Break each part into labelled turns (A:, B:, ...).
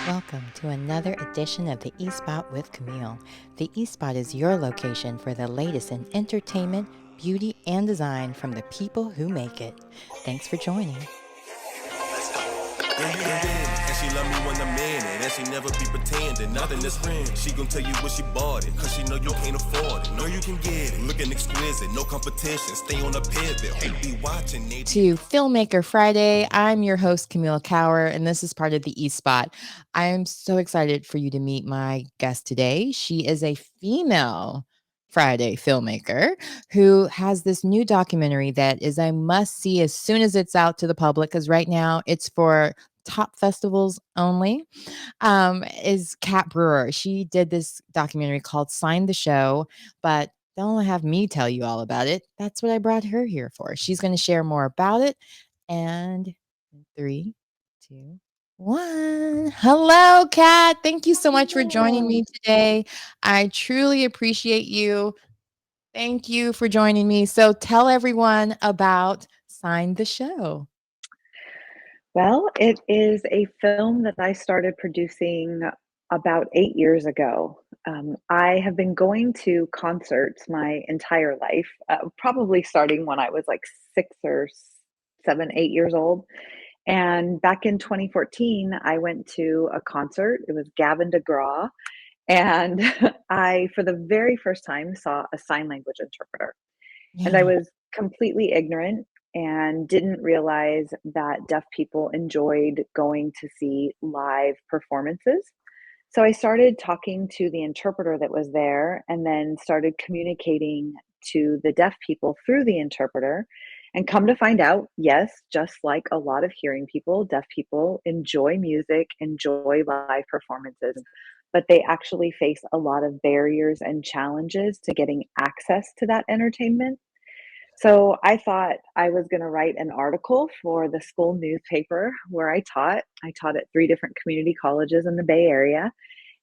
A: Welcome to another edition of the eSpot with Camille. The eSpot is your location for the latest in entertainment, beauty, and design from the people who make it. Thanks for joining.
B: And she love me when I'm in it, and she never be pretending. Nothing is friend. She gon' tell you what she bought it, cause she know you can't afford it. Know you can get it. Looking exquisite, no competition. Stay on the pivot. Who be watching?
A: To Filmmaker Friday, I'm your host, Camille Cower, and this is part of the eSpot. I am so excited for you to meet my guest today. She is a female Friday filmmaker who has this new documentary that is a must see as soon as it's out to the public, because right now it's for top festivals only. Is Cat Brewer. She did this documentary called Sign the Show, but don't have me tell you all about it. That's what I brought her here for. She's going to share more about it. And three, two, one. Hello, Kat. Thank you so much for joining
C: Oh,
A: me today. I truly appreciate you. Thank you for joining me. So tell everyone about Sign the Show.
C: well, it is a film that I started producing about 8 years ago. I have been going to concerts my entire life, probably starting when I was like 6 or 7, 8 years old. And back in 2014, I went to a concert. It was Gavin DeGraw. And I, for the very first time, saw a sign language interpreter. And I
A: Yeah.
C: was completely ignorant and didn't realize that deaf people enjoyed going to see live performances. So I started talking to the interpreter that was there and then started communicating to the deaf people through the interpreter. And come to find out, yes, just like a lot of hearing people, deaf people enjoy music, enjoy live performances, but they actually face a lot of barriers and challenges to getting access to that entertainment. So I thought I was going to write an article for the school newspaper where I taught. I taught at 3 different community colleges in the Bay Area.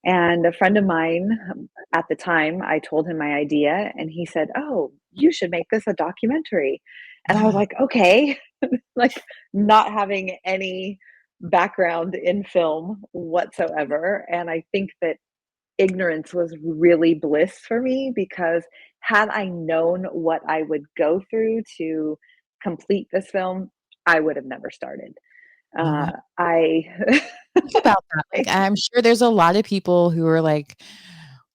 C: And a friend of mine at the time, I told him my idea, and he said, "Oh, you should make this a documentary." And I was
A: Yeah.
C: like, "Okay," like not having any background in film whatsoever. And I think that ignorance was really bliss for me because had I known what I would go through to complete this film, I would have never started.
A: No,
C: I
A: think about that. Like, I'm sure there's a lot of people who are like,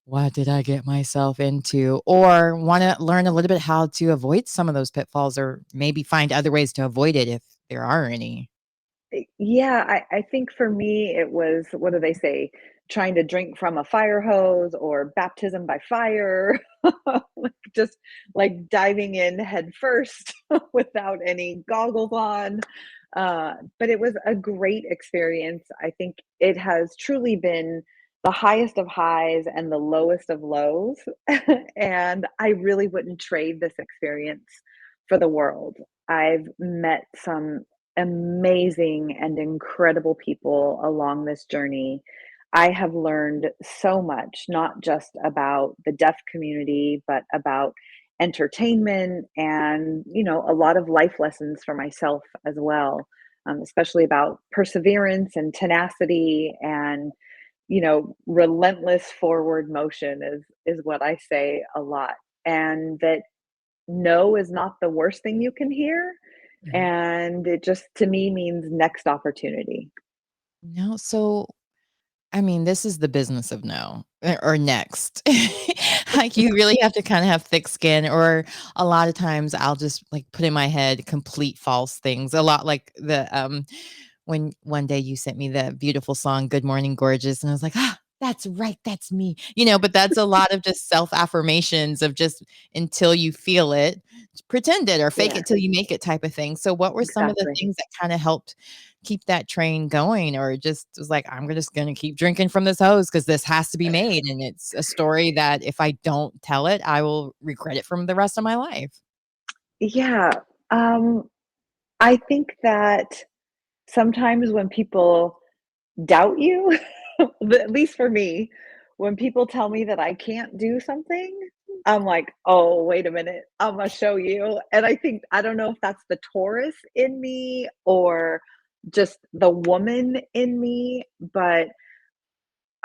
A: "What did I get myself into?" Or wanna learn a little bit how to avoid some of those pitfalls or maybe find other ways to avoid it if there are any.
C: Yeah, I think for me, it was, what do they say? Trying to drink from a fire hose or baptism by fire, like just like diving in head first without any goggles on. But it was a great experience. I think it has truly been the highest of highs and the lowest of lows. And I really wouldn't trade this experience for the world. I've met some amazing and incredible people along this journey. I have learned so much, not just about the deaf community, but about entertainment and, a lot of life lessons for myself as well, especially about perseverance and tenacity and, relentless forward motion is what I say a lot. And that no is not the worst thing you can hear,
A: Mhm.
C: and it just, to me, means next opportunity.
A: No, so, I mean, this is the business of no or next. Like, you really have to kinda have thick skin, or a lot of times I'll just, like, put in my head complete false things, a lot like when one day you sent me the beautiful song, "Good Morning Gorgeous," and I was like, "Ah, that's right, that's me." But that's a lot of just self-affirmations of just until you feel it, pretend it or fake
C: Yeah,
A: it till you make it type of thing. So what were some of the
C: exactly.
A: things that kinda helped keep that train going, or just was like, "I'm just gonna keep drinking from this hose because this has to be made, and it's a story that if I don't tell it, I will regret it from the rest of my life."
C: Yeah, um, I think that sometimes when people doubt you, at least for me, when people tell me that I can't do something, I'm like, "Oh, wait a minute, Imma show you." And I don't know if that's the Taurus in me or just the woman in me, but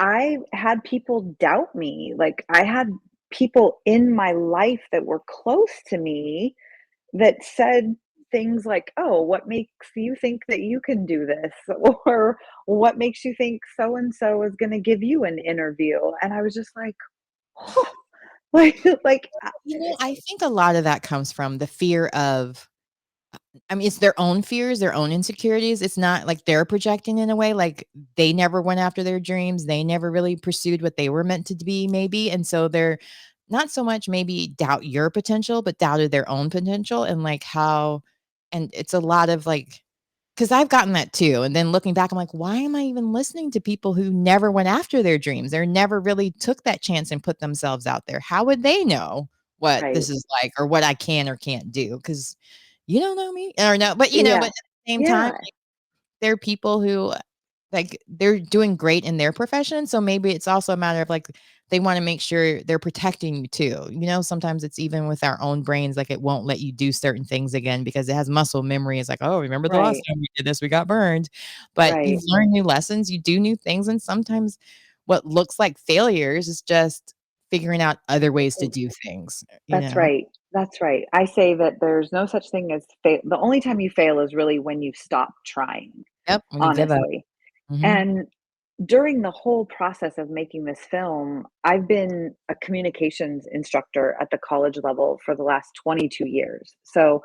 C: I had people doubt me. Like, I had people in my life that were close to me that said things like, "Oh, what makes you think that you can do this?" Or, "What makes you think so and so is gonna give you an interview?" And I was just like, like,
A: I think a lot of that comes from the fear of it's their own fears, their own insecurities. It's not like they're projecting in a way, like they never went after their dreams. They never really pursued what they were meant to be, maybe. And so they're not so much maybe doubt your potential, but doubted their own potential and like how, and it's a lot of like, because I've gotten that too. And then looking back, I'm like, why am I even listening to people who never went after their dreams? They never really took that chance and put themselves out there. How would they know what
C: right.
A: this is like or what I can or can't do? Because you don't know me or no, but but
C: Yeah.
A: at the same time,
C: Yeah.
A: like, there are people who like they're doing great in their profession. So maybe it's also a matter of like they want to make sure they're protecting you too. Sometimes it's even with our own brains, like it won't let you do certain things again because it has muscle memory. It's like, oh, remember the last
C: Right.
A: time we did this, we got burned. But you
C: Right.
A: learn new lessons, you do new things, and sometimes what looks like failures is just figuring out other ways to do things, you
C: That's
A: know?
C: right. That's right. I say that there's no such thing as the only time you fail is really when you stop trying,
A: Yep, when you give up.
C: honestly.
A: Mhm.
C: And during the whole process of making this film, I've been a communications instructor at the college level for the last 22 years. So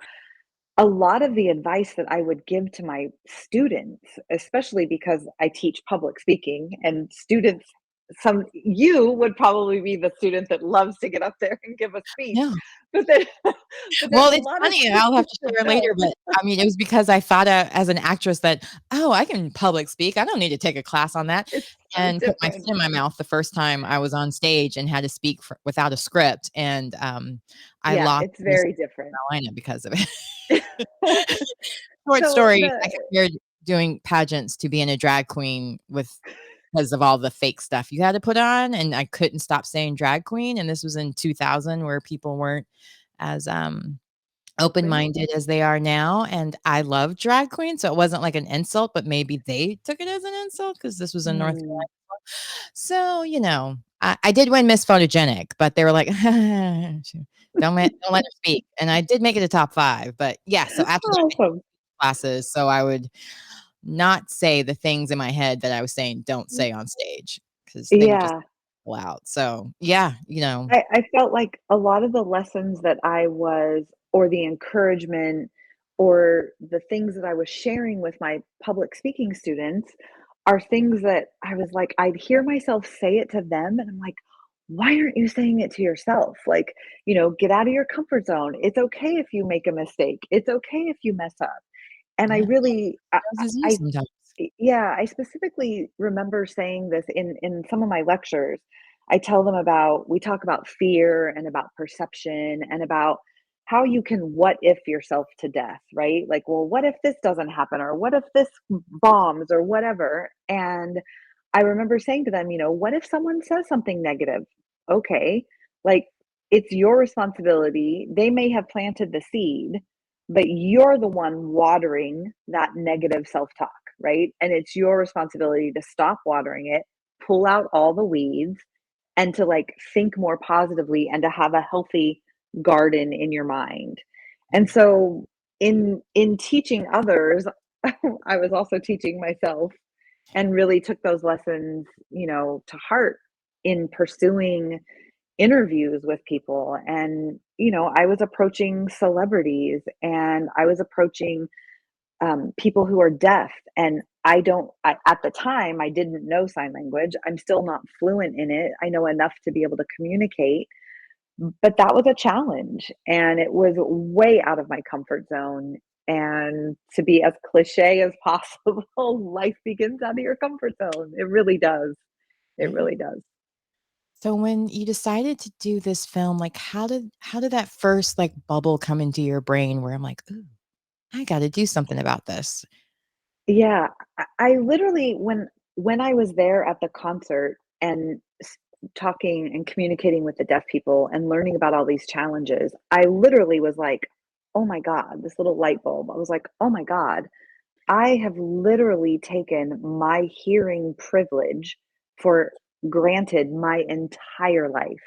C: a lot of the advice that I would give to my students, especially because I teach public speaking and students, some you would probably be the student that loves to get up there and give a speech.
A: Yeah.
C: But then but there's
A: Well,
C: a
A: it's
C: lot of
A: funny, I'll have to
C: students that
A: share later,
C: don't.
A: but, it was because I thought, as an actress that, "Oh, I can public speak, I don't need to take a class on that,"
C: It's so
A: and put my
C: different.
A: foot in my mouth the first time I was on stage and had to speak without a script, and, I
C: Yeah,
A: lost
C: it's
A: Miss
C: very different.
A: Carolina because of it. Short
C: So
A: story, I
C: the
A: compared doing pageants to being a drag queen with because of all the fake stuff you had to put on, and I couldn't stop saying drag queen, and this was in 2000 where people weren't as,
C: open.
A: open-minded as they are now, and I love drag queens, so it wasn't like an insult, but maybe they took it as an insult because this was in North
C: Mm.
A: Carolina. So, I did win Miss Photogenic, but they were like, don't let her speak," and I did make it a top 5, but yeah, so after that, I took
C: Awesome.
A: classes, so I would not say the things in my head that I was saying don't say on stage because they would just
C: Yeah.
A: pull out, so yeah,
C: I felt like a lot of the lessons that I was or the encouragement or the things that I was sharing with my public speaking students are things that I was like, I'd hear myself say it to them, and I'm like, why aren't you saying it to yourself? Like, get out of your comfort zone. It's okay if you make a mistake. It's okay if you mess up. And I
A: yeah,
C: really,
A: as is you
C: I
A: sometimes.
C: yeah, I specifically remember saying this in some of my lectures. We talk about fear and about perception and about how you can what if yourself to death, right? Like, well, what if this doesn't happen or what if this bombs or whatever? And I remember saying to them, what if someone says something negative? Okay, like it's your responsibility. They may have planted the seed, but you're the one watering that negative self-talk, right? And it's your responsibility to stop watering it, pull out all the weeds, and to like think more positively and to have a healthy garden in your mind. And so in teaching others, I was also teaching myself and really took those lessons, to heart in pursuing interviews with people. And I was approaching celebrities and I was approaching people who are deaf. And at the time I didn't know sign language. I'm still not fluent in it. I know enough to be able to communicate, but that was a challenge and it was way out of my comfort zone. And to be as cliche as possible, life begins out of your comfort zone. It really does. It
A: Right.
C: really does.
A: So when you decided to do this film, like how did that first like bubble come into your brain where I'm like, "Ooh, I gotta do something about this."
C: Yeah, I literally when I was there at the concert and talking and communicating with the deaf people and learning about all these challenges, I literally was like, "Oh my god," this little light bulb. I was like, "Oh my god, I have literally taken my hearing privilege for granted my entire life.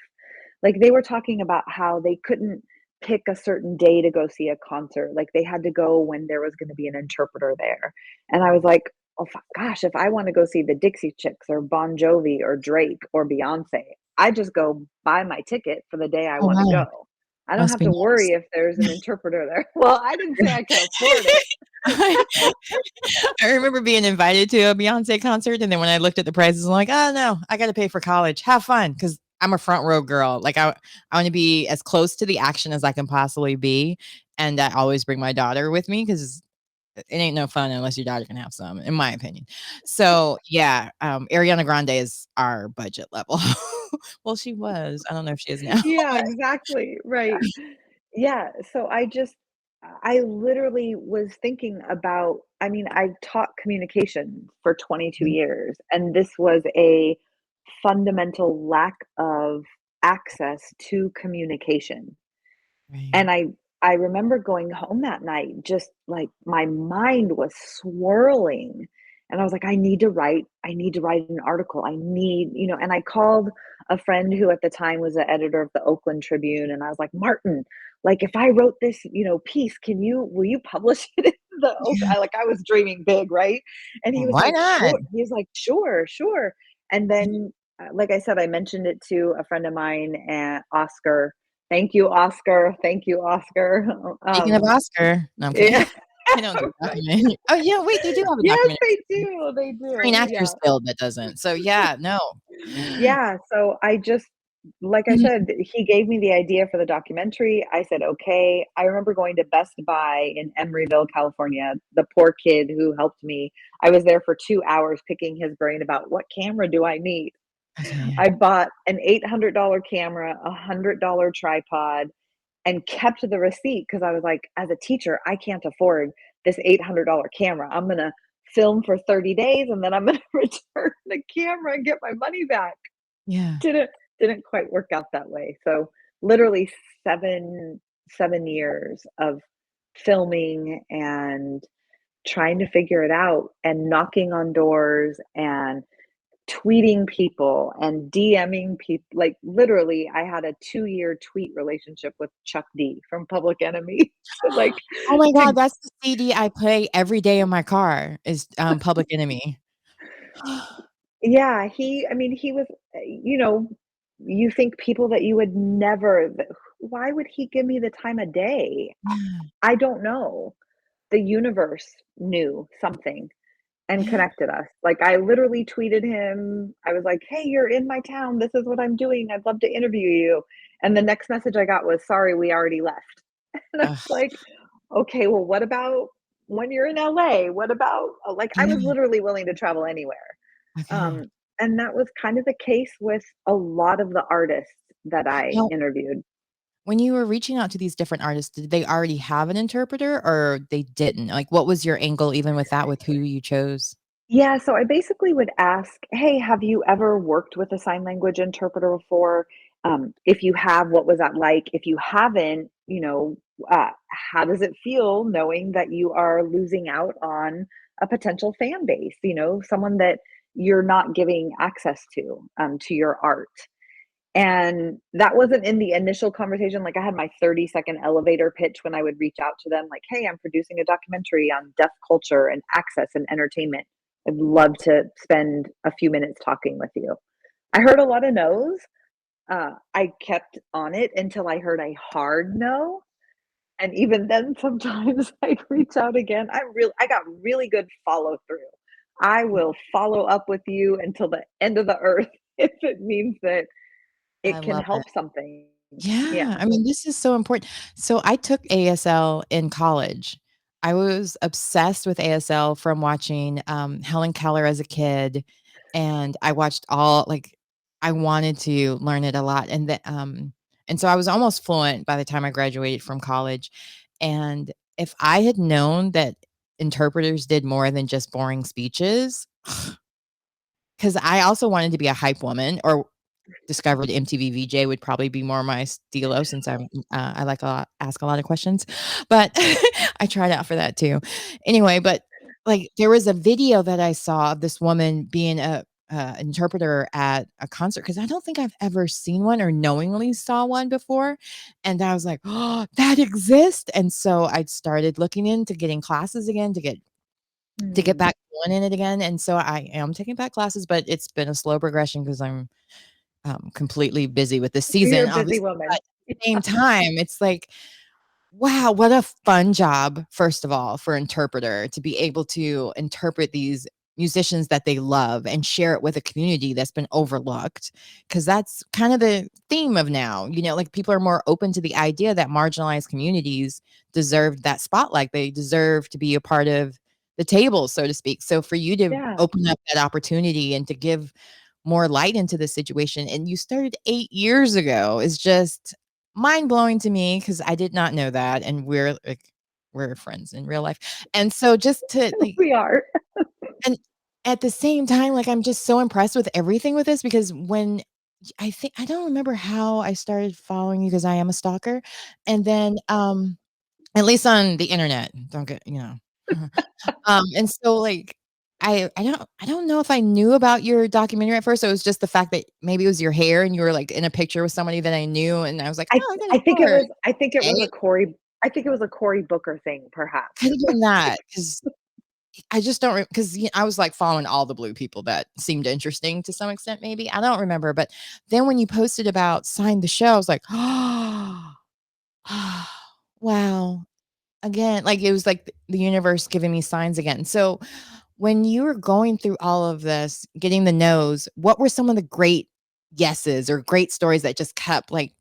C: Like, they were talking about how they couldn't pick a certain day to go see a concert, like, they had to go when there was gonna be an interpreter there, and I was like, "Oh, gosh, if I wanna go see the Dixie Chicks or Bon Jovi or Drake or Beyonce, I just go buy my ticket for the day I
A: Oh,
C: wanna
A: wow.
C: go. I don't
A: Must
C: have
A: be
C: to
A: nice.
C: worry if there's an interpreter there." Well, I didn't say I could afford it.
A: I I remember being invited to a Beyonce concert, and then when I looked at the prices, I'm like, "Oh, no, I gotta pay for college. Have fun, because 'cause I'm a front row girl." Like, I wanna be as close to the action as I can possibly be, and I always bring my daughter with me, because it ain't no fun unless your daughter can have some, in my opinion. So, yeah, Ariana Grande is our budget level. Well, she was. I don't know if she is now.
C: Yeah, exactly, right. Yeah, so I literally was thinking about, I mean, I taught communication for 22
A: Mhm.
C: years, and this was a fundamental lack of access to communication.
A: Right.
C: And I remember going home that night, just like my mind was swirling. And I was like, I need to write an article. I need, and I called a friend who at the time was the editor of the Oakland Tribune. And I was like, Martin, like if I wrote this, piece, will you publish it in the
A: Yeah.
C: I was dreaming big, right? And he was
A: Why
C: like,
A: not?
C: sure. He was like, sure, sure. And then, like I said, I mentioned it to a friend of mine, Oscar. Thank you, Oscar. Thank you, Oscar.
A: Speaking of Oscar, no, I'm kidding.
C: Yeah,
A: They don't do
C: right.
A: documentary. Oh, yeah, wait, they do have a
C: Yes,
A: documentary.
C: they do, they
A: Screen
C: do, yeah.
A: Actors Guild that doesn't. So, yeah, no.
C: Yeah, so I just like I said, he gave me the idea for the documentary. I said, "Okay." I remember going to Best Buy in Emeryville, California. The poor kid who helped me, I was there for 2 hours picking his brain about what camera do I need.
A: Okay.
C: I bought an $800 camera, a $100 tripod, and kept the receipt because I was like, as a teacher, I can't afford this $800 camera. I'm going to film for 30 days and then I'm going to return the camera and get my money back.
A: Yeah.
C: Didn't didn't quite work out that way. So literally 7 years of filming and trying to figure it out and knocking on doors and tweeting people and DMing people. Like, literally, I had a 2-year tweet relationship with Chuck D from Public Enemy. Like,
A: Oh my
C: to
A: god, that's the CD I play every day in my car is, Public Enemy.
C: yeah, I mean, he was, you think people that you would never th why would he give me the time of day?
A: Yeah,
C: I don't know. The universe knew something and
A: yeah,
C: connected us. Like, I literally tweeted him. I was like, "Hey, you're in my town. This is what I'm doing. I'd love to interview you." And the next message I got was, "Sorry, we already left." And I was
A: ugh,
C: like, "Okay, well, what about when you're in LA? What about" like, I was
A: yeah,
C: literally willing to travel anywhere.
A: okay.
C: Um, and that was kind of the case with a lot of the artists that I
A: Now,
C: interviewed.
A: when you were reaching out to these different artists, did they already have an interpreter or they didn't? Like, what was your angle even with that, with who you chose?
C: Yeah, so I basically would ask, "Hey, have you ever worked with a sign language interpreter before? If you have, what was that like? If you haven't, how does it feel knowing that you are losing out on a potential fan base, someone that you're not giving access to your art?" And that wasn't in the initial conversation. Like, I had my 30-second elevator pitch when I would reach out to them, like, "Hey, I'm producing a documentary on deaf culture and access and entertainment. I'd love to spend a few minutes talking with you." I heard a lot of no's. I kept on it until I heard a hard no. And even then, sometimes I'd reach out again. I got really good follow through. I will follow up with you until the end of the earth if it means that
A: I
C: it can
A: love it.
C: help something.
A: Yeah,
C: Yeah.
A: I mean, this is so important. So I took ASL in college. I was obsessed with ASL from watching, Helen Keller as a kid, and I watched all like, I wanted to learn it a lot, and so I was almost fluent by the time I graduated from college, and if I had known that interpreters did more than just boring speeches, because I also wanted to be a hype woman, or discovered MTV VJ would probably be more my stilo, since I like ask a lot of questions, but I tried out for that too. Anyway, but, like, there was a video that I saw of this woman being interpreter at a concert because I don't think I've ever seen one or knowingly saw one before. And I was like, oh, that exists. And so I started looking into getting classes again to get
C: Mm.
A: back going in it again. And so I am taking back classes, but it's been a slow progression because I'm completely busy with this
C: You're
A: season,
C: a busy
A: obviously. But
C: woman.
A: at the same time, it's like, wow, what a fun job, first of all, for interpreter to be able to interpret these musicians that they love and share it with a community that's been overlooked. Because that's kind of the theme of now. Like people are more open to the idea that marginalized communities deserve that spotlight. They deserve to be a part of the table, so to speak. So for you to
C: Yeah.
A: open up that opportunity and to give more light into the situation, and you started 8 years ago, is just mind blowing to me because I did not know that, and we're friends in real life, and so just to like,
C: We are.
A: and at the same time, like I'm just so impressed with everything with this because when I think I don't remember how I started following you because I am a stalker, and then at least on the internet, don't get and so like I don't know if I knew about your documentary at first. So it was just the fact that maybe it was your hair and you were like in a picture with somebody that I knew, and I was like,
C: I
A: oh, I got
C: I
A: a
C: think it
A: her.
C: was I think it was a
A: Right?
C: Cory I think it was a Cory Booker thing, perhaps.
A: Could have been that because I just don't because I was like following all the blue people that seemed interesting to some extent. Maybe I don't remember, but then when you posted about sign the show, I was like, oh, wow. Again, like it was like the universe giving me signs again. So when you were going through all of this, getting the no's, what were some of the great yeses or great stories that just kept like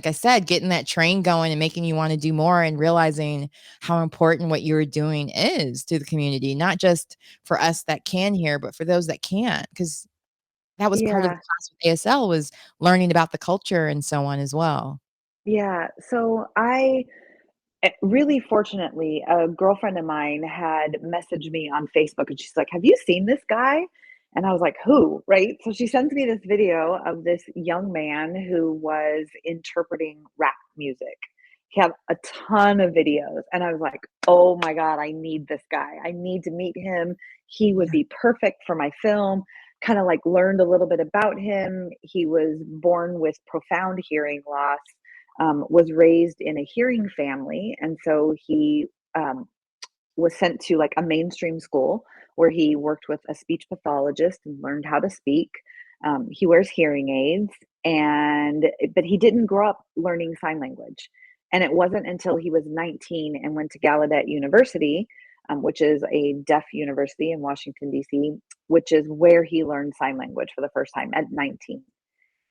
A: I said, getting that train going and making you want to do more and realizing how important what you were doing is to the community, not just for us that can hear, but for those that can't, because that was part of the
C: Yeah.
A: class with ASL was learning about the culture and so on as well.
C: Yeah. So really fortunately, a girlfriend of mine had messaged me on Facebook and she's like, "Have you seen this guy?" And I was like, "Who?" Right? So she sends me this video of this young man who was interpreting rap music. He had a ton of videos. And I was like, "Oh my God, I need this guy. I need to meet him. He would
A: Yeah.
C: be perfect for my film." Kind of like learned a little bit about him. He was born with profound hearing loss, was raised in a hearing family, and so he um, was sent to like a mainstream school where he worked with a speech pathologist and learned how to speak. He wears hearing aids, and but he didn't grow up learning sign language. And it wasn't until he was 19 and went to Gallaudet University, which is a deaf university in Washington, D.C., which is where he learned sign language for the first time at 19.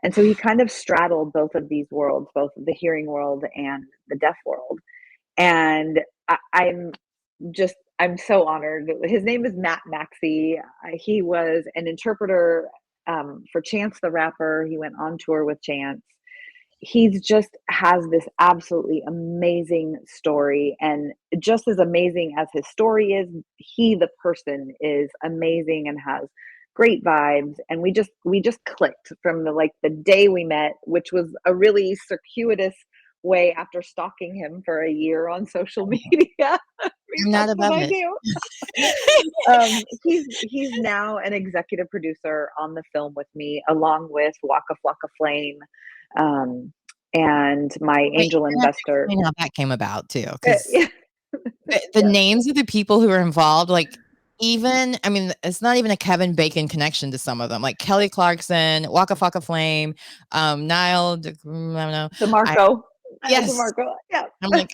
C: And so he kind of straddled both of these worlds, both the hearing world and the deaf world. And I'm so honored. His name is Matt Maxey. He was an interpreter for Chance the Rapper. He went on tour with Chance. He's just has this absolutely amazing story. And just as amazing as his story is, he, the person, is amazing and has great vibes. And we just clicked from the day we met, which was a really circuitous way after stalking him for a year on social media. Because
A: I'm not
C: that's what
A: above
C: I
A: it.
C: do. He's now an executive producer on the film with me, along with Waka Flocka Flame, um, and my
A: Wait,
C: angel
A: you're gonna have to
C: investor.
A: explain how that came about too, because
C: Yeah,
A: the
C: yes,
A: names of the people who are involved, like, even I mean, it's not even a Kevin Bacon connection to some of them, like Kelly Clarkson, Waka Flocka Flame, Niall De I don't know. I
C: DeMarco,
A: Yes.
C: DeMarco, yeah,
A: I'm like,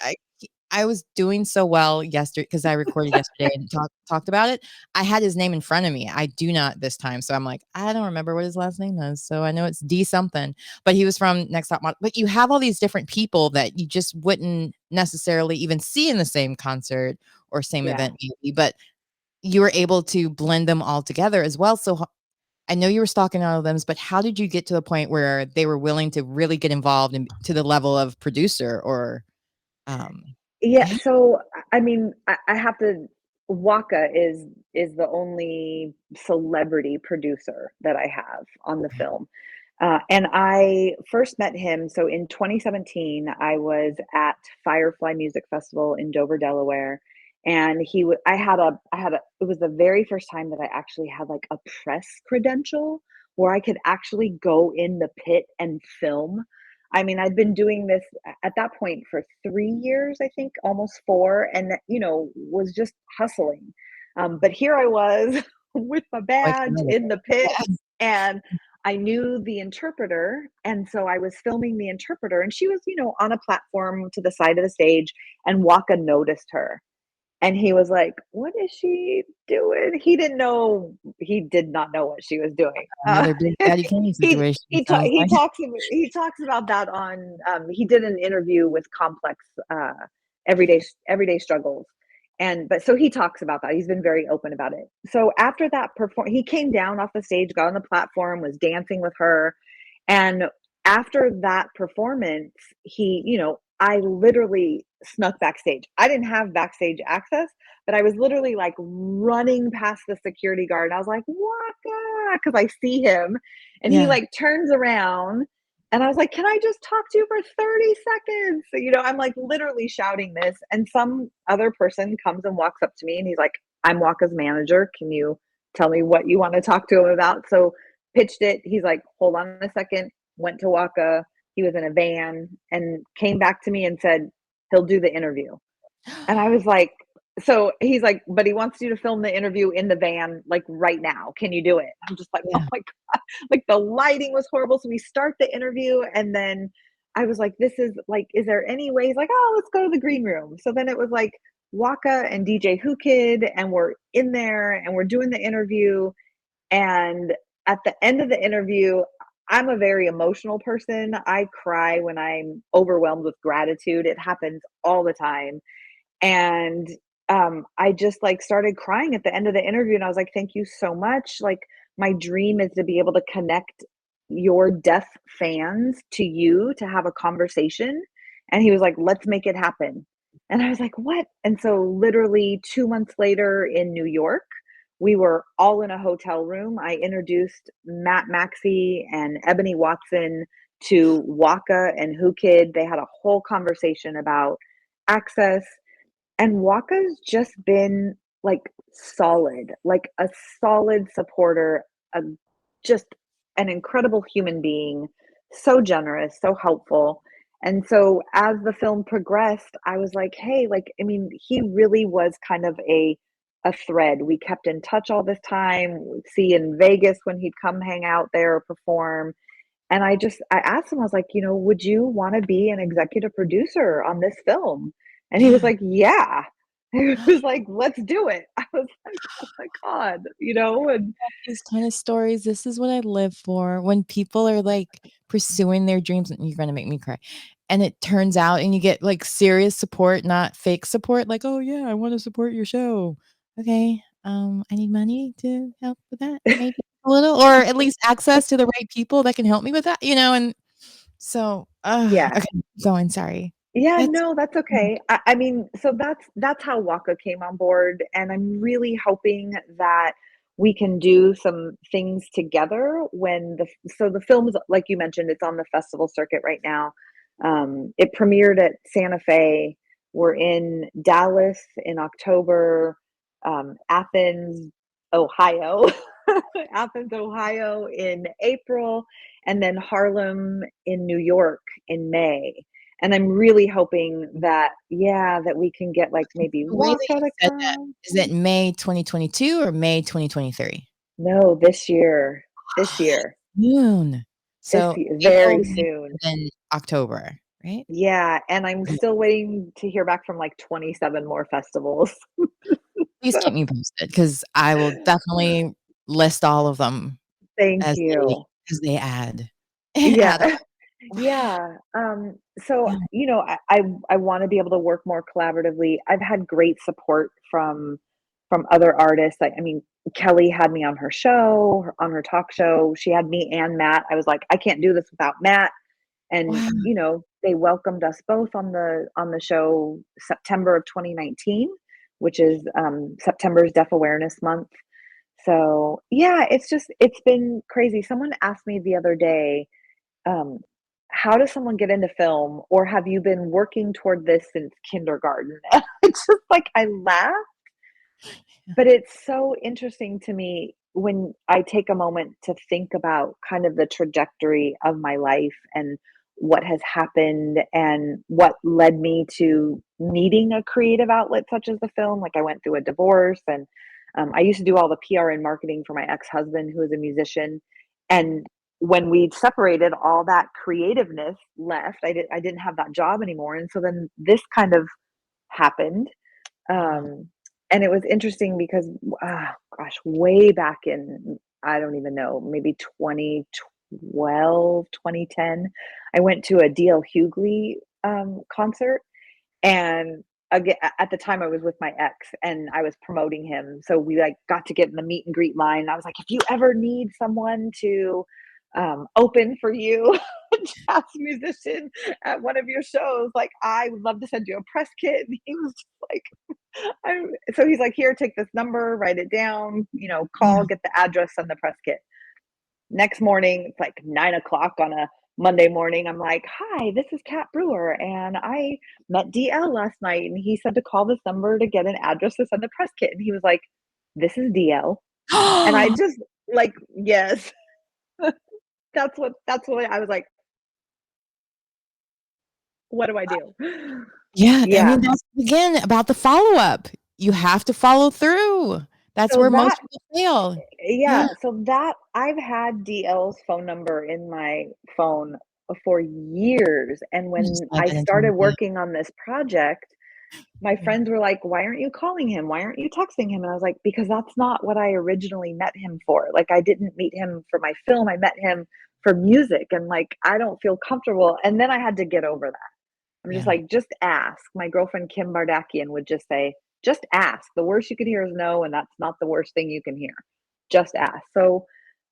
A: I was doing so well yesterday because I recorded yesterday and talked about it. I had his name in front of me. I do not this time. So I'm like, I don't remember what his last name is. So I know it's D something, but he was from Next Top Model. But you have all these different people that you just wouldn't necessarily even see in the same concert or same
C: yeah.
A: event, maybe, but you were able to blend them all together as well. So I know you were stalking all of them, but how did you get to a point where they were willing to really get involved and to the level of producer or um
C: Yeah,
A: yeah.
C: so I mean, I have to. Waka is the only celebrity producer that I have on the
A: Okay.
C: film. And I first met him. So in 2017, I was at Firefly Music Festival in Dover, Delaware, And it was the very first time that I actually had like a press credential where I could actually go in the pit and film. I mean, I'd been doing this at that point for 3 years, I think, almost four, and was just hustling. But here I was with my
A: Oh, I
C: badge
A: can
C: in the pit,
A: yeah.
C: and I knew the interpreter, and so I was filming the interpreter, and she was, on a platform to the side of the stage, and Waka noticed her. And he was like, "What is she doing?" He did not know what she was doing.
A: Another Big Daddy Kane situation, sounds like.
C: He talks about that on, he did an interview with Complex, Everyday Struggles, but so he talks about that. He's been very open about it. So after that he came down off the stage, got on the platform, was dancing with her, and after that performance, I literally snuck backstage. I didn't have backstage access, but I was literally like running past the security guard. And I was like, Waka, because I see him. And he
A: Yeah.
C: like turns around and I was like, can I just talk to you for 30 seconds? So, I'm like literally shouting this. And some other person comes and walks up to me and he's like, I'm Waka's manager. Can you tell me what you want to talk to him about? So pitched it. He's like, hold on a second. Went to Waka. He was in a van and came back to me and said, he'll do the interview. And I was like, so he's like, but he wants you to film the interview in the van, like right now. Can you do it? I'm just like, oh
A: Yeah.
C: my God. Like the lighting was horrible. So we start the interview and then I was like, this is like, is there any way? He's like, oh, let's go to the green room. So then it was like Waka and DJ Who Kid, and we're in there and we're doing the interview. And at the end of the interview, I'm a very emotional person. I cry when I'm overwhelmed with gratitude. It happens all the time. And I just like started crying at the end of the interview and I was like, thank you so much. Like my dream is to be able to connect your deaf fans to you to have a conversation. And he was like, let's make it happen. And I was like, what? And so literally 2 months later in New York, we were all in a hotel room. I introduced Matt Maxey and Ebony Watson to Waka and Who Kid. They had a whole conversation about access, and Waka's just been like like a solid supporter, a, just an incredible human being, so generous, so helpful. And so as the film progressed, I was like, hey, like, I mean, he really was kind of a thread. We kept in touch all this time. We'd see in Vegas when he'd come hang out there or perform. And I asked him, I was like, would you want to be an executive producer on this film? And he was
A: Yeah.
C: like, yeah. He was like, let's do it. I was like, oh my God, and
A: These kind of stories, this is what I live for. When people are, like, pursuing their dreams and you're gonna make me cry, and it turns out and you get, like, serious support, not fake support, like, "Oh, yeah, I wanna support your show." Okay, I need money to help with that, maybe a little, or at least access to the right people that can help me with that, and so,
C: yeah.
A: okay, going, sorry.
C: Yeah,
A: That's
C: no, that's okay. I mean, so that's how Waka came on board, and I'm really hoping that we can do some things together when the film is, like you mentioned, it's on the festival circuit right now. It premiered at Santa Fe. We're in Dallas in October, Athens, Ohio, Athens, Ohio in April, and then Harlem in New York in May. And I'm really hoping that, yeah, that we can get like maybe
A: the way that
C: Waka
A: you
C: to
A: said that,
C: come.
A: is it May 2022 or May 2023?
C: No, this year. This year.
A: Soon. So, April,
C: Very
A: May,
C: soon.
A: and then October, right?
C: Yeah, and I'm still waiting to hear back from like 27 more festivals.
A: Please
C: So,
A: keep me posted because I will definitely list all of them
C: thank
A: as they
C: you.
A: add add
C: Yeah.
A: on.
C: Yeah. So,
A: Yeah.
C: I want to be able to work more collaboratively. I've had great support from other artists. I mean, Kelly had me on her show, on her talk show. She had me and Matt. I was like, I can't do this without Matt. And,
A: Wow.
C: they welcomed us both on the show September of 2019, which is September's Deaf Awareness Month. So, yeah, it's been crazy. Someone asked me the other day, um, how does someone get into film, or have you been working toward this since kindergarten? It's just like I laugh, but it's so interesting to me when I take a moment to think about kind of the trajectory of my life and what has happened and what led me to needing a creative outlet such as the film. Like I went through a divorce, and I used to do all the PR and marketing for my ex-husband who was a musician. And when we separated, all that creativeness left. I didn't have that job anymore. And so then this kind of happened.
A: Wow.
C: Um, and it was interesting because, gosh, way back in, I don't even know, maybe 2012, 2010, I went to a DL Hughley concert. And again, at the time I was with my ex and I was promoting him. So we like got to get in the meet and greet line. I was like, if you ever need someone to open for you, jazz musician at one of your shows, like I would love to send you a press kit. And he was like, so he's like, here, take this number, write it down,
A: Yeah.
C: call, get the address, send the press kit. Next morning, it's like 9 o'clock on a Monday morning. I'm like, hi, this is Cat Brewer. And I met DL last night. And he said to call this number to get an address to send the press kit. And he was like, this is DL. And I just like, yes, that's what I was like, what do I do?
A: Yeah, I
C: Yeah.
A: mean, that's again about the follow-up. You have to follow through. That's
C: So
A: where most
C: that
A: people fail.
C: Yeah,
A: Yeah,
C: so that I've had DL's phone number in my phone for years, and
A: you just
C: when
A: love
C: I
A: that
C: started
A: intimacy.
C: working on this project, my
A: Yeah,
C: friends were like, "Why aren't you calling him? Why aren't you texting him?" And I was like, "Because that's not what I originally met him for. Like, I didn't meet him for my film, I met him for music, and, like, I don't feel comfortable." And then I had to get over that. I'm just
A: yeah.
C: like, "Just ask." My girlfriend Kim Bardakian would just say, "Just ask. The worst you could hear is no, and that's not the worst thing you can hear. Just ask." So,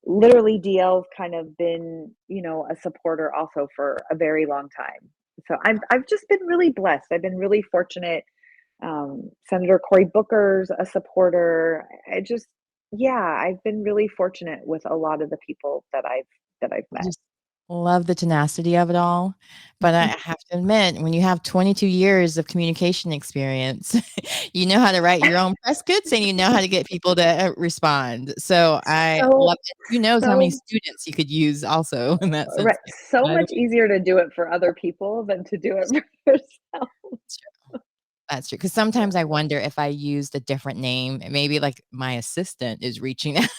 C: literally, DL's kind of been, a supporter also for a very long time. So I've just been really blessed. I've been really fortunate. Senator Cory Booker's a supporter. I just, yeah, I've been really fortunate with a lot of the people that I've
A: I
C: met.
A: just love the tenacity of it all, but I have to admit, when you have 22 years of communication experience, you know how to write your own press kits and you know how to get people to, respond. So I
C: So
A: love it. Who knows how many
C: so
A: students you could use also in that sense,
C: Right,
A: like,
C: so
A: by the
C: much
A: way.
C: easier to do it for other people than to do it for yourself.
A: That's true, 'cause
C: Yeah,
A: sometimes I wonder if I used a different name, maybe, like, my assistant is reaching out,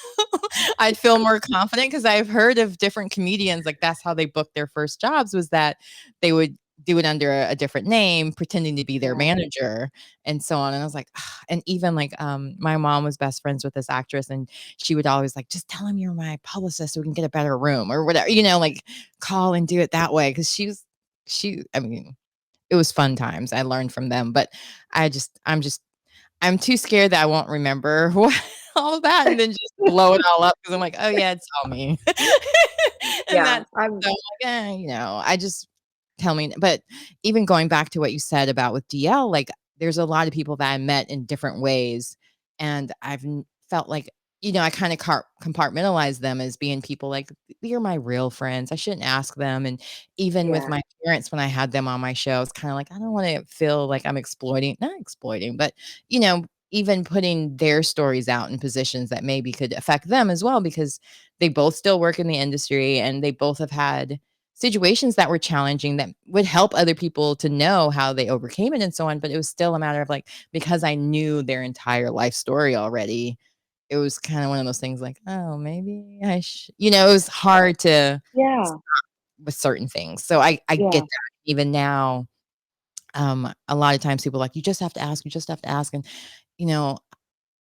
A: I'd feel more confident because 'cause I've heard of different comedians, like, that's how they booked their first jobs was that they would do it under a different name, pretending to be their
C: yeah,
A: manager, and so on, and I was like, and even, like, my mom was best friends with this actress, and she would always like, "Just tell him you're my publicist so we can get a better room," or whatever, like, call and do it that way because I mean, it was fun times. I learned from them, but I'm too scared that I won't remember what all of that and then just blow it all up because 'cause I'm like, "Oh, yeah, it's all me." And
C: yeah,
A: that's so I'm like, I just tell me but even going back to what you said about with DL, like, there's a lot of people that I met in different ways, and I've felt like, I kinda compartmentalize them as being people like, "You're my real friends. I shouldn't ask them," and even with
C: yeah,
A: my parents, when I had them on my show, it's kinda like, I don't wanna feel like I'm exploiting not exploiting, but, even putting their stories out in positions that maybe could affect them as well because they both still work in the industry and they both have had situations that were challenging that would help other people to know how they overcame it and so on, but it was still a matter of, like, because I knew their entire life story already, it was kinda one of those things like, "Oh, maybe I it was hard to
C: yeah,
A: with certain things. So I get
C: yeah,
A: that. Even now, a lot of times people are like, "You just have to ask, you just have to ask," and, you know,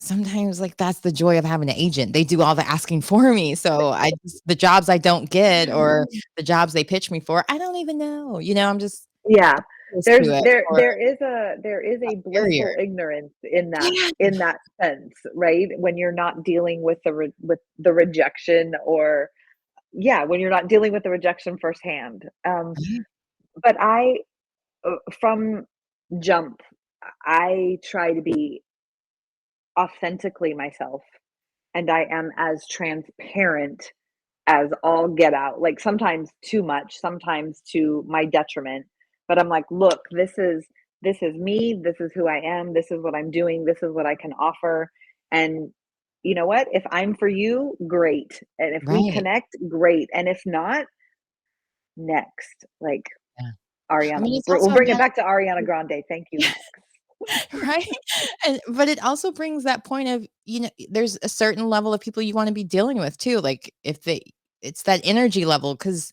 A: sometimes, like, that's the joy of having an agent. They do all the asking for me, so I just the jobs I don't get or the jobs they pitch me for, I don't even know, I'm just
C: yeah.
A: close to
C: There's
A: it
C: there
A: or
C: there is a
A: barrier.
C: blissful ignorance in that
A: Yeah.
C: in that sense, right? When you're not dealing with the rejection, or yeah, when you're not dealing with the rejection firsthand.
A: Yeah.
C: But from jump, I try to be authentically myself, and I am as transparent as all get out, like sometimes too much, sometimes to my detriment. But I'm like, look, this is me, this is who I am, this is what I'm doing, this is what I can offer. And you know what? If I'm for you, great. And if we
A: Right.
C: connect, great. And if not, next. Like
A: Yeah. I
C: Ariana,
A: mean, it's
C: we'll
A: also a
C: bring it
A: matter
C: back to Ariana Grande. Thank you, next.
A: right? And but it also brings that point of, there's a certain level of people you wanna be dealing with too, like, if they it's that energy level because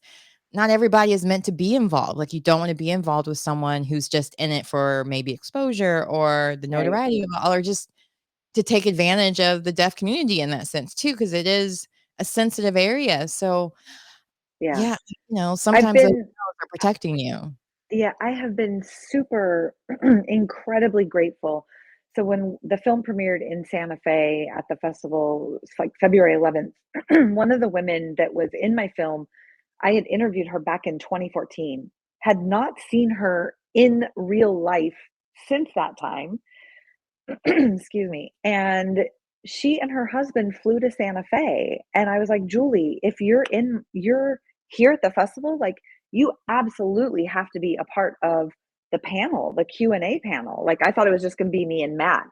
A: not everybody is meant to be involved, like, you don't wanna be involved with someone who's just in it for maybe exposure or the
C: Right.
A: notoriety of it all, or just to take advantage of the deaf community in that sense too, because it is a sensitive area, so,
C: Yeah.
A: yeah,
C: I've
A: sometimes those
C: been
A: walls are protecting you.
C: Yeah, I have been super incredibly grateful. So when the film premiered in Santa Fe at the festival, it's like February 11th, one of the women that was in my film, I had interviewed her back in 2014, had not seen her in real life since that time. Excuse me. And she and her husband flew to Santa Fe. And I was like, Julie, if you're here at the festival, like you absolutely have to be a part of the panel, the Q&A panel. Like I thought it was just going to be me and Matt.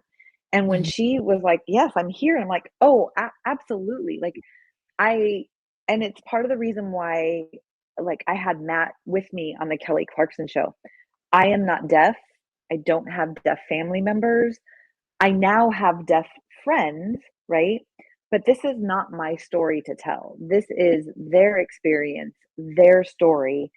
C: And when
A: Mhm.
C: she was like, yes, I'm here. I'm like, oh, absolutely. Like I, and it's part of the reason why, like I had Matt with me on the Kelly Clarkson show. I am not deaf. I don't have deaf family members. I now have deaf friends, right? But this is not my story to tell. This is their experience, their story.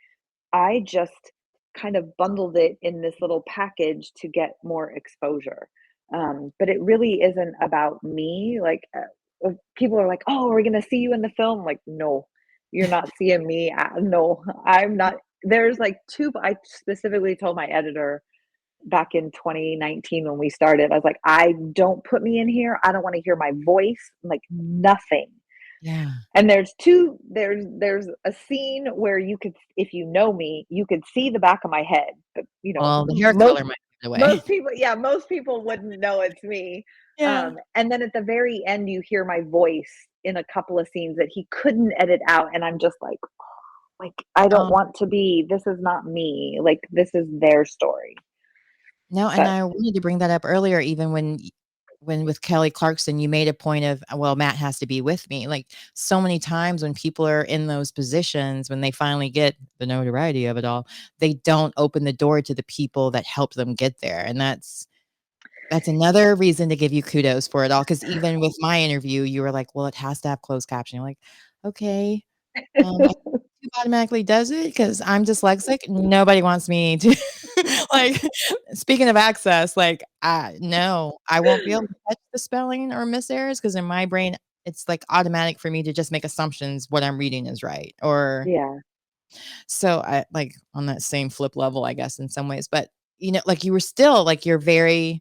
C: I just kind of bundled it in this little package to get more exposure. But it really isn't about me. Like, people are like, oh, we're going to see you in the film. Like, no, you're not seeing me. No, I'm not. There's like two, I specifically told my editor, back in 2019 when we started. I was like, I don't put me in here. I don't want to hear my voice, like nothing.
A: Yeah.
C: And there's a scene where you could, if you know me, you could see the back of my head. But
A: Well, the hair color might give it away.
C: most people, yeah, most people wouldn't know it's me.
A: Yeah.
C: And then at the very end, you hear my voice in a couple of scenes that he couldn't edit out, and I'm just like I don't
A: Um,
C: want to be. This is not me. Like this is their story.
A: no, and
C: But
A: I wanted to bring that up earlier, even when with Kelly Clarkson, you made a point of, well, Matt has to be with me. Like so many times when people are in those positions, when they finally get the notoriety of it all, they don't open the door to the people that helped them get there. And that's another reason to give you kudos for it all. Cause even with my interview, you were like, well, it has to have closed captioning. I'm like, okay. I YouTube automatically does it because I'm dyslexic. Nobody wants me to like, speaking of access, like, no, I won't be able to catch the spelling or miss errors because in my brain, it's, like, automatic for me to just make assumptions what I'm reading is right, or
C: yeah.
A: so I like, on that same flip level, I guess, in some ways, but, like, you were still like, you're very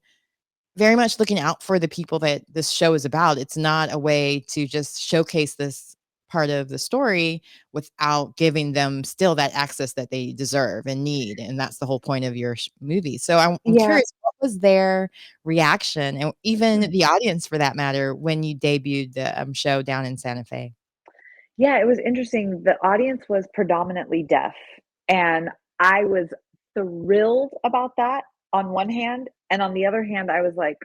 A: much looking out for the people that this show is about. It's not a way to just showcase this part of the story without giving them still that access that they deserve and need, and that's the whole point of your movie. So I'm
C: Yeah.
A: curious, what was their reaction, and even the audience for that matter, when you debuted the, show down in Santa Fe?
C: Yeah, it was interesting. The audience was predominantly deaf, and I was thrilled about that on one hand, and on the other hand, I was like,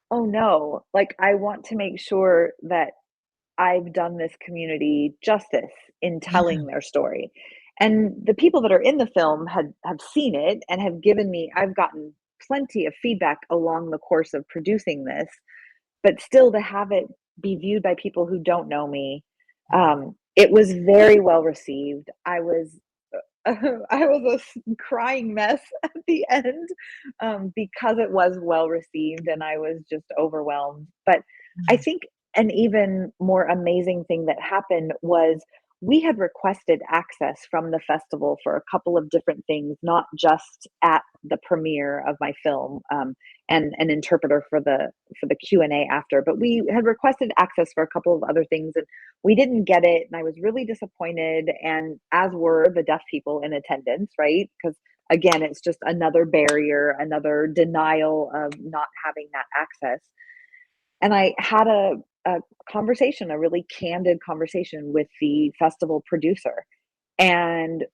C: "Oh, no." Like, I want to make sure that I've done this community justice in
A: Yeah,
C: telling their story. And the people that are in the film have seen it and have given me I've gotten plenty of feedback along the course of producing this, but still to have it be viewed by people who don't know me, it was very well received. I was crying mess at the end, because it was well received and I was just overwhelmed. But I
A: yeah,
C: think an even more amazing thing that happened was we had requested access from the festival for a couple of different things, not just at the premiere of my film, and an interpreter for the Q&A after, but we had requested access for a couple of other things, and we didn't get it, and I was really disappointed, and as were the deaf people in attendance, right? Because again, it's just another barrier, another denial of not having that access. And I had a conversation, a really candid conversation with the festival producer. And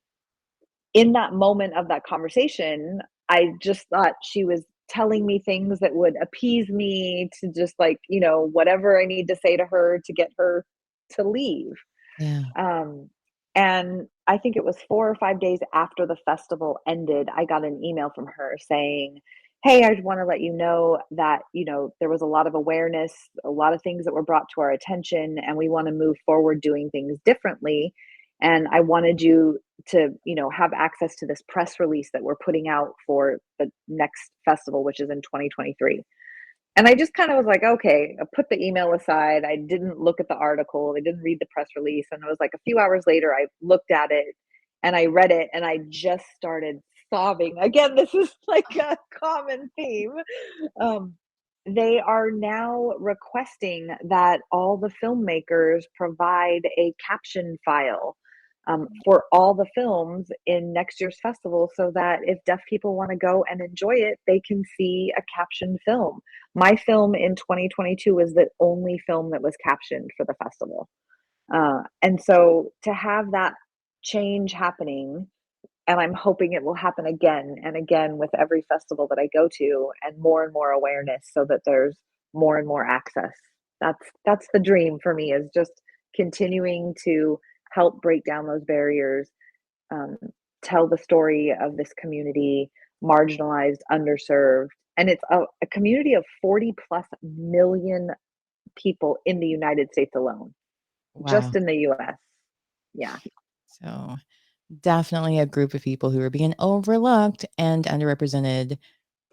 C: in that moment of that conversation, I just thought she was telling me things that would appease me to just like, whatever I need to say to her to get her to leave.
A: Yeah.
C: Um, and I think it was 4 or 5 days after the festival ended, I got an email from her saying, "Hey, I want to let you know that, there was a lot of awareness, a lot of things that were brought to our attention, and we want to move forward doing things differently. And I wanted you to, have access to this press release that we're putting out for the next festival, which is in 2023." And I just kind of was like, okay, I put the email aside. I didn't look at the article. I didn't read the press release. And it was like a few hours later, I looked at it and I read it and I just started sobbing. Again, this is like a common theme. Um, they are now requesting that all the filmmakers provide a caption file for all the films in next year's festival so that if deaf people want to go and enjoy it, they can see a captioned film. My film in 2022 was the only film that was captioned for the festival. And so to have that change happening, and I'm hoping it will happen again and again with every festival that I go to, and more awareness so that there's more and more access. That's the dream for me, is just continuing to help break down those barriers, um, tell the story of this community, marginalized, underserved, and it's a community of 40 plus million people in the United States alone,
A: Wow.
C: just in the US. Yeah,
A: So, definitely a group of people who are being overlooked and underrepresented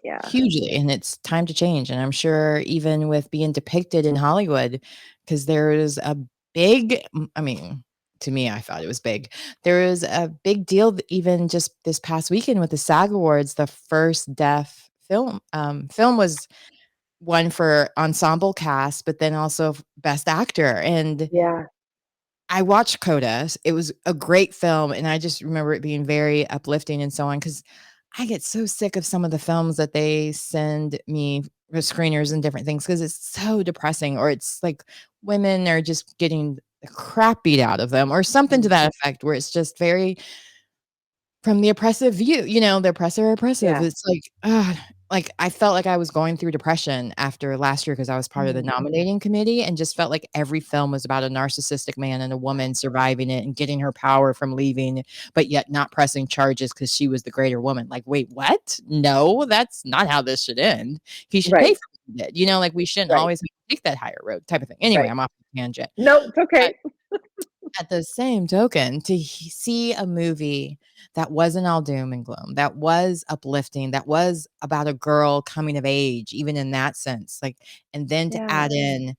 C: yeah,
A: hugely, and it's time to change, and I'm sure even with being depicted in Hollywood, because there is a big I mean, to me, I thought it was big. There is a big deal even just this past weekend with the SAG Awards, the first deaf film was won for ensemble cast, but then also best actor, and
C: yeah,
A: I watched Coda. It was a great film, and I just remember it being very uplifting and so on. Because I get so sick of some of the films that they send me for screeners and different things because it's so depressing, or it's like women are just getting the crap beat out of them or something to
C: mm,
A: that effect where it's just very from the oppressive view, the oppressor oppressive.
C: yeah,
A: It's like, I felt like I was going through depression after last year because I was part of the
C: mm,
A: nominating committee and just felt like every film was about a narcissistic man and a woman surviving it and getting her power from leaving, but yet not pressing charges because she was the greater woman. Like, wait, what? No, that's not how this should end. He should pay
C: right,
A: for what he did. Like, we shouldn't
C: right,
A: always take that higher road type of thing. Anyway,
C: right.
A: I'm off the tangent.
C: No, it's
A: But
C: okay.
A: at the same token, to see a movie that wasn't all doom and gloom, that was uplifting, that was about a girl coming of age, even in that sense, like, and then to
C: Yeah,
A: add in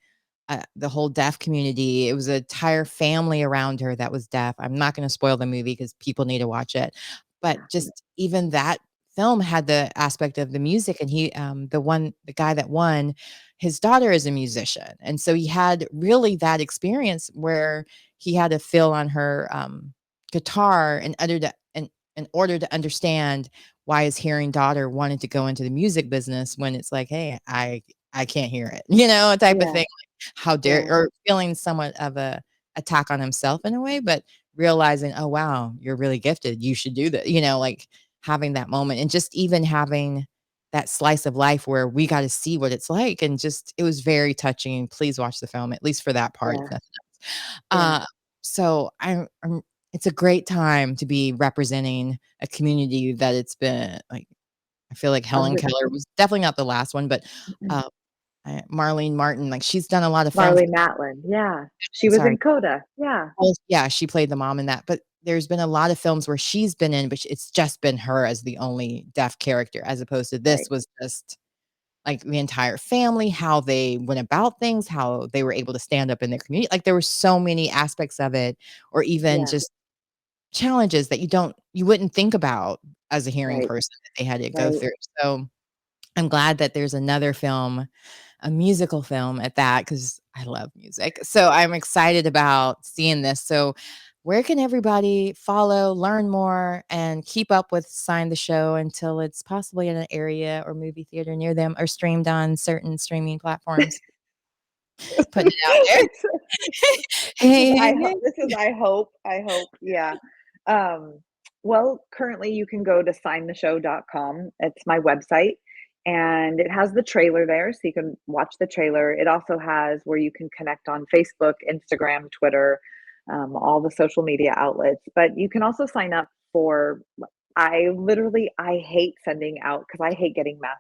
A: the whole deaf community, it was an entire family around her that was deaf. I'm not going to spoil the movie because people need to watch it, but
C: yeah,
A: just even that film had the aspect of the music, and the guy that won, his daughter is a musician, and so he had really that experience where he had to fill on her, guitar in order to understand why his hearing daughter wanted to go into the music business when it's like, "Hey, I can't hear it," type of
C: yeah,
A: thing, like, how dare
C: yeah,
A: or feeling somewhat of a attack on himself in a way, but realizing, "Oh, wow, you're really gifted, you should do that," like, having that moment and just even having that slice of life where we got to see what it's like, and just it was very touching. Please watch the film, at least for that part, if
C: yeah,
A: nothing else.
C: yeah.
A: So I'm it's a great time to be representing a community that it's been like I feel like Helen
C: Under
A: Keller was definitely not the last one, but, uh, Marlene Martin, like, she's done a lot of films.
C: Marley Matlin, yeah. She
A: I'm
C: was
A: sorry.
C: in Coda, yeah,
A: Well, yeah, she played the mom in that, but there's been a lot of films where she's been in, but it's just been her as the only deaf character, as opposed to
C: right,
A: this was just, like, the entire family, how they went about things, how they were able to stand up in their community, like, there were so many aspects of it, or even
C: yeah,
A: just challenges that you wouldn't think about as a hearing
C: right,
A: person that they had to go
C: right.
A: through, so I'm glad that there's another film, a musical film at that, because I love music. So I'm excited about seeing this. So where can everybody follow, learn more, and keep up with Sign the Show until it's possibly in an area or movie theater near them or streamed on certain streaming platforms? Putting it out there.
C: It's this is
A: Hey, hey, hey.
C: I hope, yeah. Um, well, currently you can go to signtheshow.com. It's my website, and it has the trailer there, so you can watch the trailer. It also has where you can connect on Facebook, Instagram, Twitter, all the social media outlets. But you can also sign up for I hate sending out because I hate getting
A: Me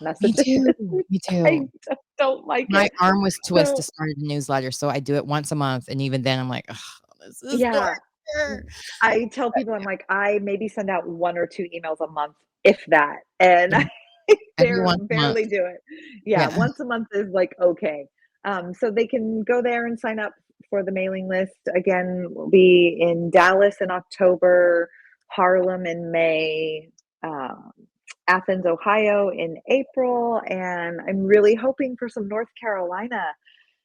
C: messages.
A: too, me
C: I
A: too.
C: just don't like
A: My
C: it.
A: arm was twist to
C: So
A: start a newsletter, so I do it once a month, and even then, I'm like, "Ugh, this is
C: yeah,
A: torture."
C: I tell people, I'm like, I maybe send out 1 or 2 emails a month, if that, and
A: Yeah,
C: I
A: every once a month.
C: barely do it. Yeah,
A: Yeah.
C: once a month is like, okay. So they can go there and sign up for the mailing list. Again, we'll be in Dallas in October, Harlem in May, um, Athens, Ohio in April, and I'm really hoping for some North Carolina.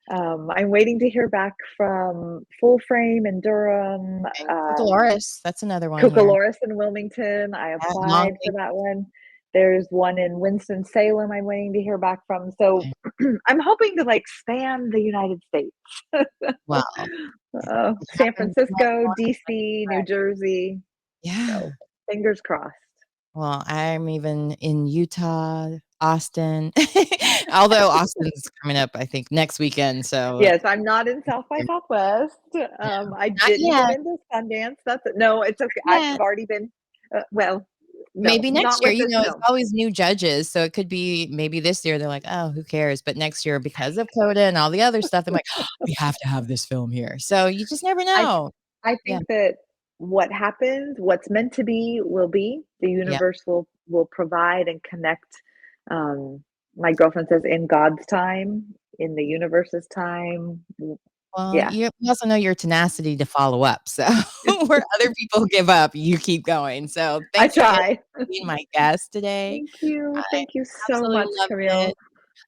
C: I'm waiting to hear back from Full Frame in Durham,
A: And Cucaloris, that's another one here.
C: Cucaloris in Wilmington. I
A: Yeah, long
C: applied for
A: Beach.
C: that one. There's one in Winston-Salem I'm waiting to hear back from. So
A: Okay.
C: I'm hoping to like span the United States.
A: Well, if it
C: San
A: happens more and
C: Francisco,
A: more,
C: DC, New Jersey. So
A: yeah.
C: fingers crossed.
A: Well, I'm even in Utah, Austin, although Austin's coming up, I think, next weekend, so
C: Yes, I'm not in South by Southwest. I
A: not
C: didn't get
A: yet.
C: into Sundance. No, it's okay. I've
A: Yeah.
C: already been. Well, no,
A: Maybe
C: not
A: next year,
C: with this
A: it's
C: film.
A: always new judges, so it could be maybe this year they're like, "Oh, who cares?" But next year, because of CODA and all the other stuff, they're like, "We have to have this film here." So you just never
C: I
A: know.
C: I
A: Yeah,
C: think that what happens, what's meant to be will be. The
A: yeah.
C: universe will provide and connect. Um, my girlfriend says, "In God's time, in the universe's time."
A: Well,
C: Yeah,
A: you also know your tenacity to follow up, so where other people give up, you keep going. So
C: I
A: thanks again
C: try.
A: for being my guest today.
C: Thank you.
A: I
C: Thank you so
A: absolutely
C: much,
A: loved it.
C: Camille.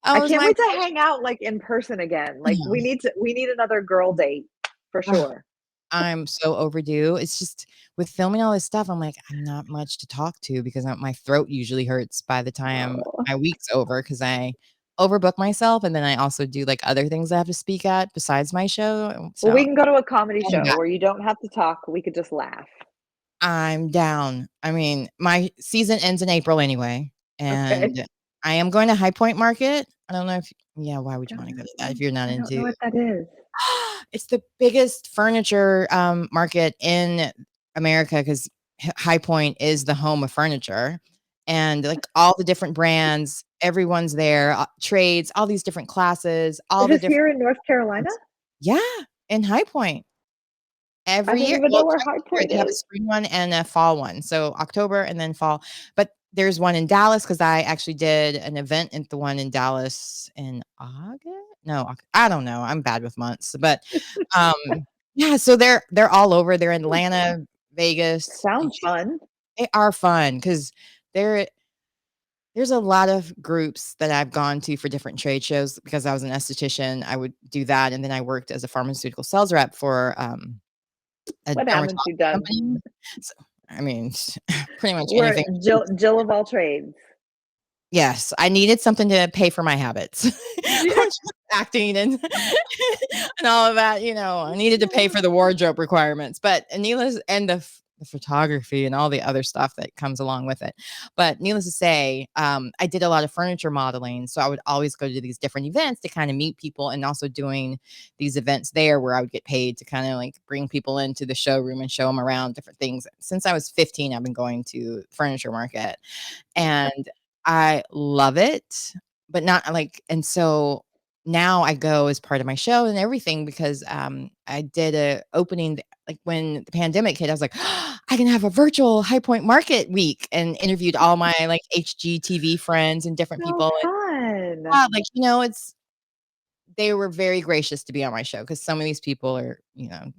A: Oh,
C: I
A: it was
C: can't
A: my
C: wait to
A: pleasure.
C: hang out like in person again. Like
A: Oh,
C: we need another girl date for
A: oh,
C: sure.
A: I'm so overdue. It's just with filming all this stuff, I'm like, I'm not much to talk to because my throat usually hurts by the time
C: Oh.
A: my week's over because I overbook myself and then I also do like other things I have to speak at besides my show.
C: Well,
A: So
C: we can go to a comedy
A: I'm
C: show
A: back.
C: where you don't have to talk. We could just laugh.
A: I'm down. I mean, my season ends in April anyway,
C: Okay.
A: and I am going to High Point Market. I don't know if yeah, why would you wanna go to that
C: No,
A: if you're not
C: I don't know
A: into
C: what that is.
A: it's the biggest furniture, market in America 'cause High Point is the home of furniture, and, like, all the different brands, everyone's there, trades, all these different classes,
C: Is
A: all the
C: this
A: different
C: here in North Carolina?
A: yeah, in High Point.
C: I
A: Every
C: don't
A: year
C: even
A: well,
C: know where
A: twice
C: High
A: a year,
C: Point
A: they have a
C: is.
A: spring one and a fall one, so October and then fall, but there's one in Dallas because I actually did an event at the one in Dallas in August? No, I don't know, I'm bad with months, but, um, yeah, so they're all over, they're in Atlanta, Vegas, and
C: Sounds fun.
A: they are fun 'cause there there's a lot of groups that I've gone to for different trade shows because I was an esthetician, I would do that, and then I worked as a pharmaceutical sales rep for, a
C: What haven't you
A: dermatology
C: done?
A: company. So, I mean, pretty much
C: We're
A: anything.
C: Jill of all trades.
A: Yes, I needed something to pay for my habits,
C: Yeah.
A: which is acting and and all of that, I needed to pay for the wardrobe requirements, but needless and the photography and all the other stuff that comes along with it. But needless to say, I did a lot of furniture modeling, so I would always go to these different events to kinda meet people and also doing these events there where I would get paid to kinda, like, bring people into the showroom and show them around different things. Since I was 15, I've been going to furniture market. And I love it, but not like and so now I go as part of my show and everything because, I did a opening like, when the pandemic hit, I was like, "I can have a virtual High Point Market week," and interviewed all my, like, HGTV friends and different
C: So
A: people, and
C: fun.
A: yeah, like, it's they were very gracious to be on my show because some of these people are,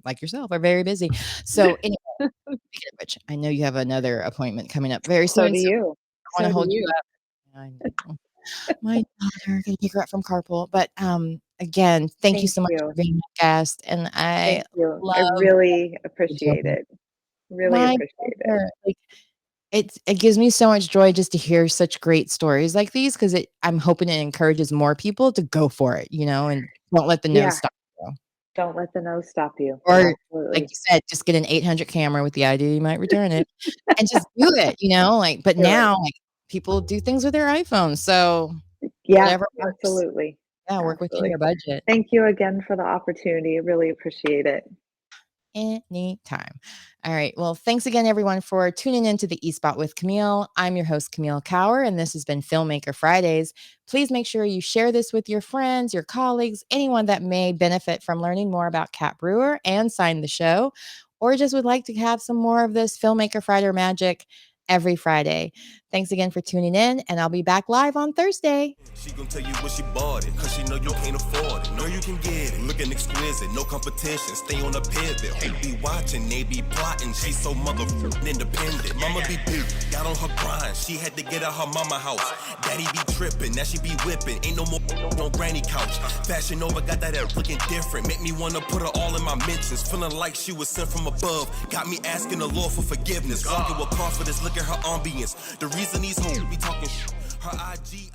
A: like yourself, are very busy. So, anyway, speaking of which, I know you have another appointment coming up very
C: So
A: soon,
C: do
A: so
C: you.
A: I wanna
C: So do
A: hold you
C: you.
A: up. I know. My daughter, gotta pick her up from carpool, but, again, thank you
C: Thank
A: so much for
C: you.
A: being my guest, and I
C: Thank you. I
A: love
C: really
A: what you're
C: appreciate
A: doing.
C: it. Really
A: My
C: appreciate it.
A: pleasure, like, It gives me so much joy just to hear such great stories like these, 'cause I'm hoping it encourages more people to go for it, and don't let the no
C: Yeah,
A: stop you.
C: don't let the no stop you.
A: Or, like
C: Absolutely.
A: you said, just get an 800 camera with the idea you might return it, and just do it, but
C: Do it.
A: now, people do things with their iPhones, so
C: Yeah,
A: whatever works.
C: absolutely.
A: Yeah, work within
C: Absolutely.
A: your budget.
C: Thank you again for the opportunity. Really appreciate it.
A: Anytime. All right. Well, thanks again, everyone, for tuning in to the eSpot with Camille. I'm your host, Camille Cower, and this has been Filmmaker Fridays. Please make sure you share this with your friends, your colleagues, anyone that may benefit from learning more about Cat Brewer and sign the show, or just would like to have some more of this Filmmaker Friday magic every Friday. Thanks again for tuning in, and I'll be back live on Thursday.
B: She gon' tell you what she bought it, cause she know you can't afford it. Know you can get it, looking exquisite, no competition, stay on a pivot. Who be watching, they be plotting, she so motherfucking independent. Mama be big, got on her grind, she had to get out her mama house. Daddy be tripping, now she be whipping, ain't no more on granny couch. Fashion over, got that air looking different, make me wanna put her all in my mentions. Feeling like she was sent from above, got me asking the Lord for forgiveness. Walking with confidence, look at her ambience. The reason these hoes be talking her IG.